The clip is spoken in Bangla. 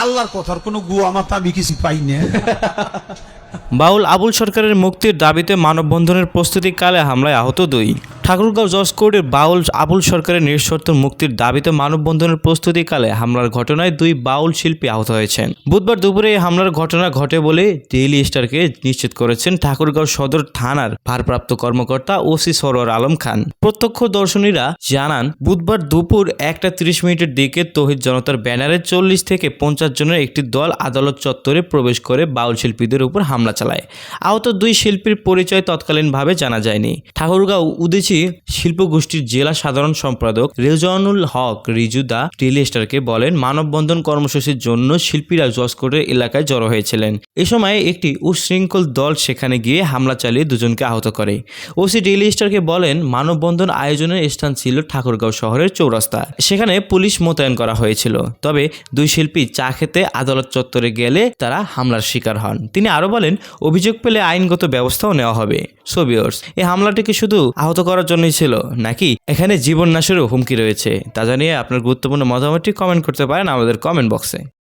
আল্লাহর কথার কোনো গুয়া মাথা আমি কিছু পাই না। বাউল আবুল সরকারের মুক্তির দাবিতে মানববন্ধনের প্রস্তুতিকালে হামলায় আহত 2। ঠাকুরগাঁও জজ কোর্টের বাউল আবুল সরকারের নিঃশর্ত মুক্তির দাবিতে মানববন্ধনের প্রস্তুতিকালে হামলার ঘটনায় 2 বাউল শিল্পী আহত হয়েছেন। বুধবার দুপুরে এই হামলার ঘটনা ঘটে বলে ডেইলি স্টারকে নিশ্চিত করেছেন ঠাকুরগাঁও সদর থানার ভারপ্রাপ্ত কর্মকর্তা ওসি সরোয়ার আলম খান। প্রত্যক্ষদর্শীরা জানান, বুধবার দুপুর 1:30 দিকে তৌহিদ জনতার ব্যানারে 40 থেকে 50 জনের একটি দল আদালত চত্বরে প্রবেশ করে বাউল শিল্পীদের উপর হামলা চালায়। আহত 2 শিল্পীর পরিচয় তৎকালীনভাবে জানা যায়নি। ঠাকুরগাঁও উদীচী শিল্পগোষ্ঠীর জেলা সাধারণ সম্পাদক রেজওয়ানুল হক রিজু দা ডেইলি স্টারকে বলেন, মানববন্ধন কর্মসূচির জন্য শিল্পীরা জজ কোর্টের এলাকায় জড়ো হয়েছিলেন। এ সময় একটি উচ্ছৃঙ্খল দল সেখানে গিয়ে হামলা চালিয়ে 2 জনকে আহত করে। ওসি ডেইলি স্টারকে বলেন, মানববন্ধন আয়োজনের স্থান ছিল ঠাকুরগাঁও শহরের চৌরাস্তা। সেখানে পুলিশ মোতায়েন করা হয়েছিল। তবে 2 শিল্পী চা খেতে আদালত চত্বরে গেলে তারা হামলার শিকার হন। তিনি আরো বলেন, অভিযোগ পেলে আইনগত ব্যবস্থাও নেওয়া হবে। সো ভিউয়ার্স, এই হামলাটি কি শুধু আহত করার জন্যই ছিল, নাকি এখানে জীবন নাশেরও হুমকি রয়েছে? তা জানিয়ে আপনার গুরুত্বপূর্ণ মতামতটি কমেন্ট করতে পারেন আমাদের কমেন্ট বক্সে।